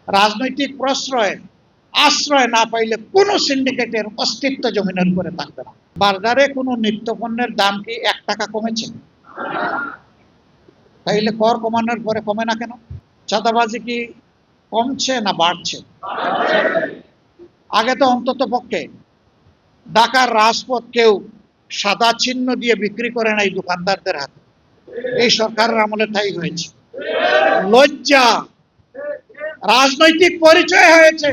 রাজনৈতিক আশ্রয় না পাইলে কোনো সিন্ডিকেটের অস্তিত্ব জমিনের উপরে থাকবে না। বাজারে কোনো নিত্যপণ্যের দাম কি 1 টাকা কমেছে? তাইলে কর কমানোর পরে কমে না কেন? চাঁদাবাজি কি কমছে না বাড়ছে? আগে তো অন্তত পক্ষে ঢাকার রাজপথ কেউ সাদা চিহ্ন দিয়ে বিক্রি করে নাই দোকানদারদের হাতে। এই সরকারের আমলে তাই হয়েছে। লজ্জা, রাজনৈতিক পরিচয় হয়েছে,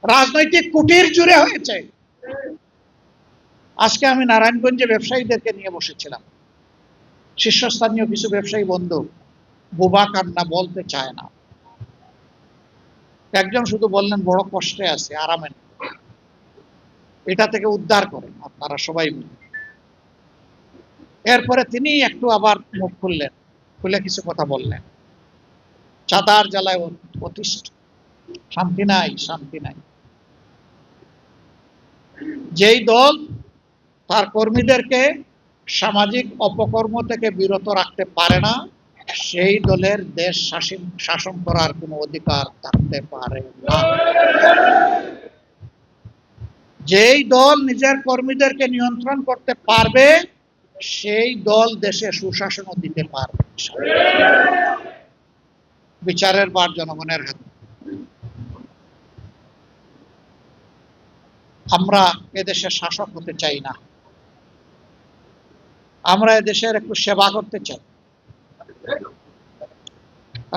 রাজনৈতিক কুটির জুড়ে হয়েছে। আজকে আমি নারায়ণগঞ্জে ব্যবসায়ীদেরকে নিয়ে বসেছিলাম। শীর্ষস্থানীয় কিছু ব্যবসায়ী বন্ধু বোবা কান্না বলতে চায় না। একজন শুধু বললেন বড় কষ্টে আছে, আরামে নেই, এটা থেকে উদ্ধার করেন আপনারা সবাই মিলে। এরপরে তিনি একটু আবার মুখ খুললেন, খুলে কিছু কথা বললেন। চাঁদার জ্বালায় অতিষ্ঠ, শান্তি নাই, শান্তি নাই। যেই দল তার কর্মীদেরকে সামাজিক অপকর্ম থেকে বিরত রাখতে পারে না, সেই দলের দেশ শাসন করার কোনো অধিকার থাকতে পারে না। যেই দল নিজের কর্মীদেরকে নিয়ন্ত্রণ করতে পারবে, সেই দল দেশে সুশাসনও দিতে পারবে। বিচারের ভার জনগণের হাতে। আমরা এদেশের শাসক হতে চাই না, আমরা এদেশের একটু সেবা করতে চাই।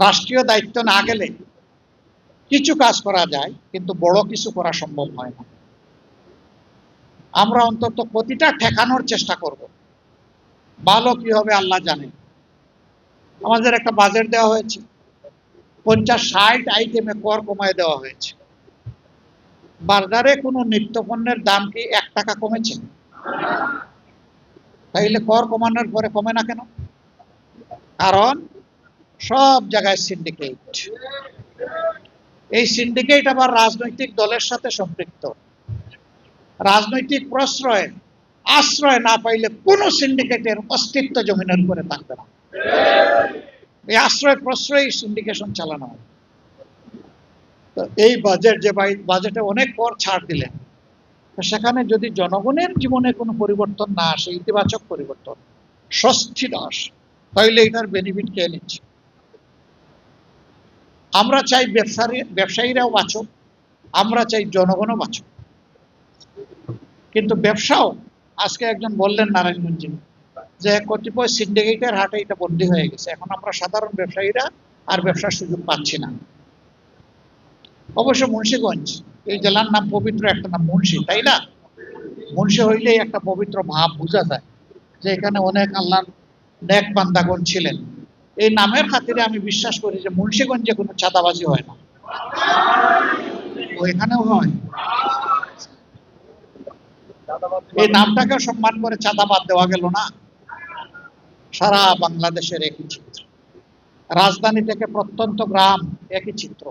রাষ্ট্রীয় দায়িত্ব না গেলে কিছু কাজ করা যায়, কিন্তু বড় কিছু করা সম্ভব হয় না। আমরা অন্তত প্রতিটা ঠেকানোর চেষ্টা করব। ভালো কি হবে আল্লাহ জানেন। আমাদের একটা বাজেট দেওয়া হয়েছে, 50-60 আইটেমে কর কমায় দেওয়া হয়েছে। বাজারে কোনো নিত্যপণ্যের দাম কি 1 টাকা কমেছে? তাইলে কর কমানোর পরে কমে না কেন? কারণ সব জায়গায় সিন্ডিকেট। এই সিন্ডিকেট আবার রাজনৈতিক দলের সাথে সম্পৃক্ত। রাজনৈতিক আশ্রয় না পাইলে কোনো সিন্ডিকেটের অস্তিত্ব জমিনের উপরে থাকবে না। এই প্রশ্রয় সিন্ডিকেশন চালানো হয়। তো এই বাজেটে অনেক কর ছাড় দিলেন, সেখানে যদি জনগণের জীবনে কোনো পরিবর্তন না আসে, ইতিবাচক পরিবর্তন, স্বস্তি না আসে, তাহলে এটার বেনিফিট কে নিচ্ছে? আমরা চাই ব্যবসায়ীরাও বাঁচুক, আমরা চাই জনগণও বাঁচুক। কিন্তু ব্যবসাও, আজকে একজন বললেন নারায়ণগঞ্জে যে কতিপয় সিন্ডিকেটের হাটে এটা বন্দী হয়ে গেছে, এখন আমরা সাধারণ ব্যবসায়ীরা আর ব্যবসার সুযোগ পাচ্ছি না। অবশ্য মুন্সিগঞ্জ এই জেলার নাম পবিত্র একটা নাম মুন্সি, তাই না? মুন্সি হইলেই একটা পবিত্র ভাব বোঝা যায় যে এখানে অনেক আল্লাহর নেক বান্দাগণ ছিলেন। এই নামের খাতিরে আমি বিশ্বাস করি যে মুন্সিগঞ্জে কোনো চাঁদাবাজি হয় না, ওইখানেও হয়। এই নামটাকে সম্মান করে চাঁদাবাদ দেওয়া গেল না। সারা বাংলাদেশের একই চিত্র, রাজধানী থেকে প্রত্যন্ত গ্রাম একই চিত্র।